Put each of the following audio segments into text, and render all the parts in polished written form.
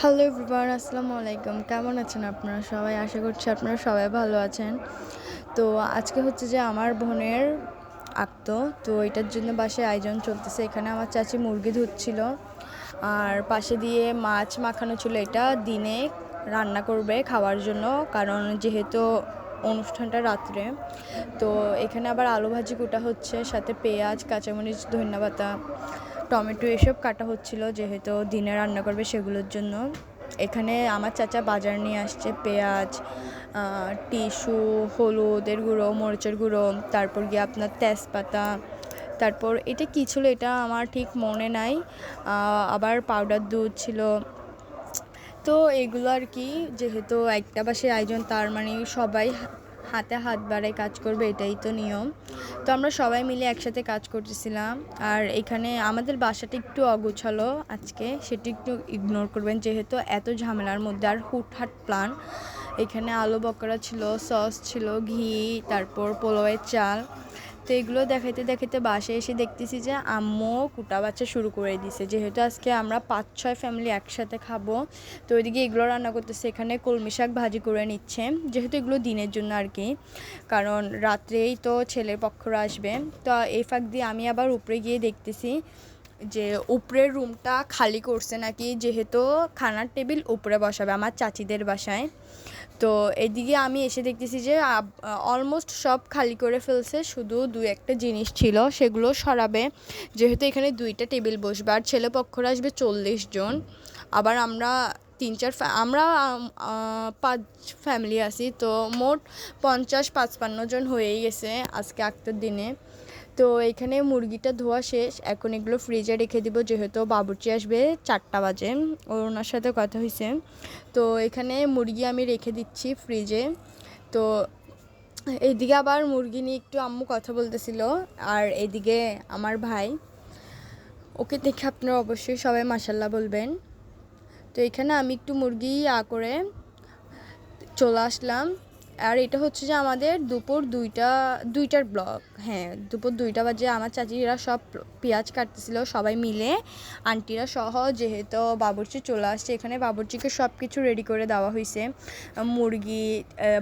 Hello everyone, আসসালামু আলাইকুম। কেমন আছেন আপনারা সবাই? আশা করছি আপনারা সবাই ভালো আছেন। তো আজকে হচ্ছে যে আমার বোনের আঁকতো, তো এটার জন্য বাসায় আয়োজন চলতেছে। এখানে আমার চাচি মুরগি ধুচ্ছিল, আর পাশে দিয়ে মাছ মাখানো ছিল। এটা দিনে রান্না করবে খাওয়ার জন্য, কারণ যেহেতু অনুষ্ঠানটা রাত্রে। তো এখানে আবার আলু ভাজি কুটা হচ্ছে, সাথে পেঁয়াজ, কাঁচামরিচ, ধনিয়াপাতা, টমেটো এসব কাটা হচ্ছিল, যেহেতু দিনে রান্না করবে সেগুলোর জন্য। এখানে আমার চাচা বাজার নিয়ে আসছে পেঁয়াজ, টিস্যু, হলুদের গুঁড়ো, মরিচের গুঁড়ো, তারপর গিয়ে আপনার তেজপাতা, তারপর এটা কী ছিল এটা আমার ঠিক মনে নাই। আবার পাউডার দুধ ছিল। তো এগুলো আর কি, যেহেতু একটা বাসায় আয়োজন, তার মানে সবাই হাতে হাত বাড়ায় কাজ করবে, এটাই তো নিয়ম। তো আমরা সবাই মিলে একসাথে কাজ করতেছিলাম। আর এখানে আমাদের বাসাটা একটু অগোছালো আজকে, সেটি একটু ইগনোর করবেন, যেহেতু এত ঝামেলার মধ্যে আর হুটহাট প্ল্যান। এখানে আলু বকরা ছিল, সস ছিল, ঘি, তারপর পোলাওয়ের চাল। তো এগুলো দেখাইতে দেখাইতে বাসায় এসে দেখতেছি যে আম্মু কুটা বাচ্চা শুরু করে দিছে, যেহেতু আজকে আমরা 5-6 ফ্যামিলি একসাথে খাবো। তো ওইদিকে এগুলো রান্না করতেছে, এখানে কলমি শাক ভাজি করে নিচ্ছে, যেহেতু এগুলো দিনের জন্য আর কি, কারণ রাত্রেই তো ছেলের পক্ষরা আসবে। তো এই ফাঁক দিয়ে আমি আবার উপরে গিয়ে দেখতেছি যে উপরের রুমটা খালি করছে নাকি, যেহেতু খানার টেবিল উপরে বসাবে আমার চাচিদের বাসায়। তো এদিকে আমি এসে দেখতেছি যে অলমোস্ট সব খালি করে ফেলছে, শুধু দু একটা জিনিস ছিল সেগুলো সরাবে, যেহেতু এখানে 2টা টেবিল বসবে আর ছেলে পক্ষরা আসবে 40 জন। আবার আমরা 5 ফ্যামিলি আছি, তো মোট 50-55 জন হয়েই গেছে আজকে আক্তার দিনে। তো এখানে মুরগিটা ধোয়া শেষ, এখন এগুলো ফ্রিজে রেখে দিব, যেহেতু বাবুর্চি আসবে 4টা বাজে, ওনার সাথে কথা হয়েছে। তো এখানে মুরগি আমি রেখে দিচ্ছি ফ্রিজে। তো এইদিকে আবার মুরগি নিয়ে একটু আম্মু কথা বলতেছিল, আর এইদিকে আমার ভাই, ওকে দেখে আপনারা অবশ্যই সবাই মাশাল্লাহ বলবেন। তো এখানে আমি একটু মুরগি করে চলে আসলাম। আর এটা হচ্ছে যে আমাদের দুপুর 2টার ব্লগ। হ্যাঁ, দুপুর 2টা বাজে আমার চাচিরা সব পেঁয়াজ কাটতেছিল সবাই মিলে, আন্টিরা সহ, যেহেতু বাবুর্চি চলে আসছে। এখানে বাবুর্চিকে সব কিছু রেডি করে দেওয়া হয়েছে, মুরগি,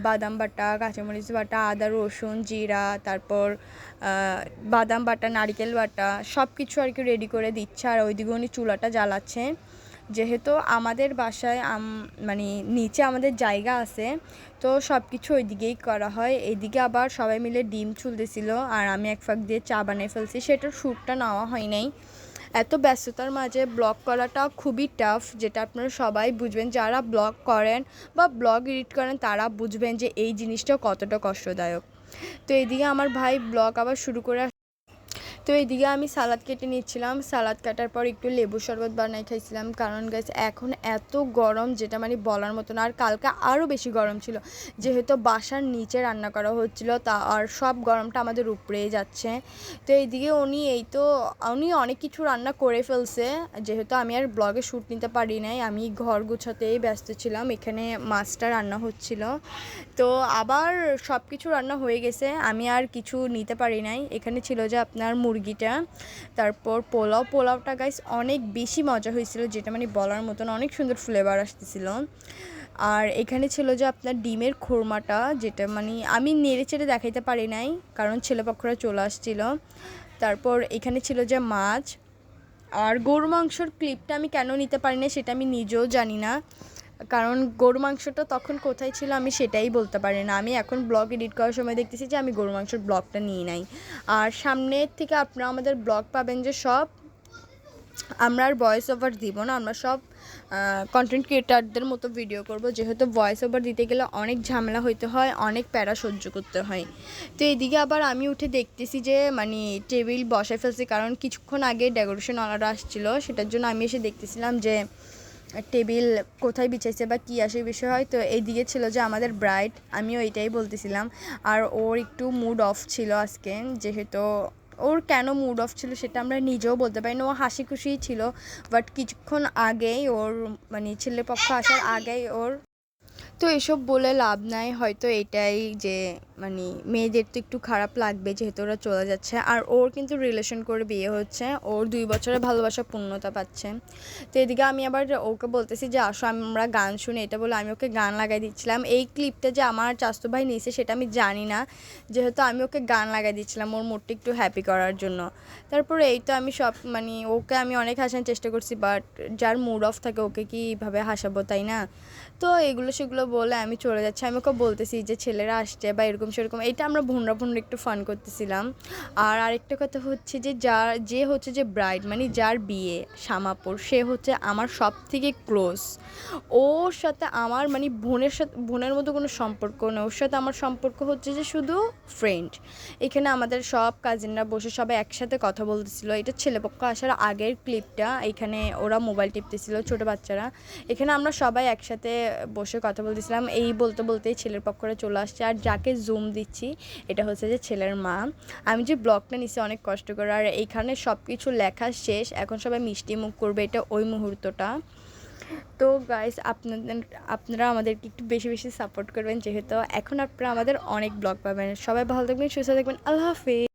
বাদাম বাটা, কাঁচামরিচ বাটা, আদা রসুন জিরা, তারপর বাদাম বাটা, নারকেল বাটা, সব কিছু আর কি রেডি করে দিচ্ছে। আর ওইদিকে উনি চুলাটা জ্বালাচ্ছে, যেহেতু আমাদের বাসায় মানে নিচে আমাদের জায়গা আছে, তো সব কিছু ওইদিকেই করা হয়। এইদিকে আবার সবাই মিলে ডিম ছুলতেছিল, আর আমি এক ফাঁক দিয়ে চা বানিয়ে ফেলছি, সেটার শ্যুটটা নেওয়া হয় নাই। এত ব্যস্ততার মাঝে ব্লগ করাটা খুবই টাফ, যেটা আপনারা সবাই বুঝবেন, যারা ব্লগ করেন বা ব্লগ এডিট করেন তারা বুঝবেন যে এই জিনিসটা কতটা কষ্টদায়ক। তো এইদিকে আমার ভাই ব্লগ আবার শুরু করে। তো এইদিকে আমি সালাদ কেটে নিচ্ছিলাম, সালাদ কাটার পর একটু লেবু শরবত বানাই খাইছিলাম, কারণ গাইস এখন এত গরম যেটা মানে বলার মতো না। আর কালকে আরও বেশি গরম ছিল, যেহেতু বাসার নিচে রান্না করা হচ্ছিল, তা আর সব গরমটা আমাদের উপরেই যাচ্ছে। তো এইদিকে উনি অনেক কিছু রান্না করে ফেলছে, যেহেতু আমি আর ব্লগে শ্যুট নিতে পারি নাই, আমি ঘর গুছাতেই ব্যস্ত ছিলাম। এখানে মাছটা রান্না হচ্ছিল, তো আবার সব কিছু রান্না হয়ে গেছে, আমি আর কিছু নিতে পারি নাই। এখানে ছিল যে আপনার মুরগিটা, তারপর পোলাওটা গাইস অনেক বেশি মজা হয়েছিল, যেটা মানে বলার মতন, অনেক সুন্দর ফ্লেভার আসতেছিল। আর এখানে ছিল যে আপনার ডিমের খোরমাটা, যেটা মানে আমি নেড়ে চেড়ে দেখাইতে পারি নাই, কারণ ছেলেপক্ষরা চলে আসছিল। তারপর এখানে ছিল যে মাছ। আর গরু মাংসর ক্লিপটা আমি কেন নিতে পারি না সেটা আমি নিজেও জানি না, কারণ গরু মাংসটা তখন কোথায় ছিল আমি সেটাই বলতে পারি না। আমি এখন ব্লগ এডিট করার সময় দেখতেছি যে আমি গরু মাংসের ব্লগটা নিয়ে নাই। আর সামনের থেকে আপনারা আমাদের ব্লগ পাবেন যে সব আমরা আর ভয়েস ওভার দিব না, আমরা সব কন্টেন্ট ক্রিয়েটারদের মতো ভিডিও করব, যেহেতু ভয়েস ওভার দিতে গেলে অনেক ঝামেলা হইতে হয়, অনেক প্যারা সহ্য করতে হয়। তো এদিকে আবার আমি উঠে দেখতেছি যে মানে টেবিল বসায় ফেলছি, কারণ কিছুক্ষণ আগে ডেকোরেশন অর্ডার আসছিলো, সেটার জন্য আমি এসে দেখতেছিলাম যে টেবিল কোথায় বিছাইছে বা কী আসে বিষয় হয়। তো এইদিকে ছিল যে আমাদের ব্রাইড, আমিও এইটাই বলতেছিলাম। আর ওর একটু মুড অফ ছিল আজকে, যেহেতু ওর কেন মুড অফ ছিল সেটা আমরা নিজেও বলতে পারি না, ও হাসি খুশিই ছিল। বাট কিছুক্ষণ আগেই ওর মানে ছেলেপক্ষ আসার আগেই ওর, তো এসব বলে লাভ নাই, হয়তো এটাই যে মানে মেয়েদের তো একটু খারাপ লাগবে যেহেতু ওরা চলে যাচ্ছে, আর ওর কিন্তু রিলেশন করে বিয়ে হচ্ছে, ওর 2 বছরের ভালোবাসা পূর্ণতা পাচ্ছে। তো এদিকে আমি আবার ওকে বলতেছি যে আসো আমরা গান শুনি, এটা বলে আমি ওকে গান লাগাই দিচ্ছিলাম। এই ক্লিপটা যে আমার চাচতো ভাই নিয়েছে সেটা আমি জানি না, যেহেতু আমি ওকে গান লাগাই দিচ্ছিলাম ওর মুডটা একটু হ্যাপি করার জন্য। তারপরে এই তো আমি সব মানে ওকে আমি অনেক হাসানোর চেষ্টা করছি, বাট যার মুড অফ থাকে ওকে কি এইভাবে হাসাবো, তাই না? তো এগুলো সেগুলো বলে আমি চলে যাচ্ছি। আমি ওকে বলতেছি যে ছেলেরা আসছে বা এরকম সেরকম, এটা আমরা ভুনরা ভুনরা একটু ফান করতেছিলাম। আর আরেকটা কথা হচ্ছে যে যে হচ্ছে যে ব্রাইড মানে যার বিয়ে শামাপুর, সে হচ্ছে আমার সব থেকে ক্লোজ। ওর সাথে আমার মানে বোনের মতো কোনো সম্পর্ক নেই, ওর সাথে আমার সম্পর্ক হচ্ছে যে শুধু ফ্রেন্ড। এখানে আমাদের সব কাজিনরা বসে সবাই একসাথে কথা বলতেছিল, এটা ছেলেপক্ষ আসার আগের ক্লিপটা। এখানে ওরা মোবাইল টিপতেছিল ছোটো বাচ্চারা, এখানে আমরা সবাই একসাথে বসে কথা বলতেছিলাম। এই বলতে বলতেই ছেলের পক্ষরা চলে আসছে, আর যাকে জুম দিচ্ছি এটা হচ্ছে যে ছেলের মা। আমি যে ব্লগটা নিছি অনেক কষ্ট করে, আর এইখানে সব কিছু লেখা শেষ, এখন সবাই মিষ্টি মুখ করবে, এটা ওই মুহূর্তটা। তো গাইস আপনারা আমাদেরকে একটু বেশি বেশি সাপোর্ট করবেন, যেহেতু এখন আপনারা আমাদের অনেক ব্লগ পাবেন। সবাই ভালো থাকবেন, সুস্থ থাকবেন, আল্লাহ হাফিজ।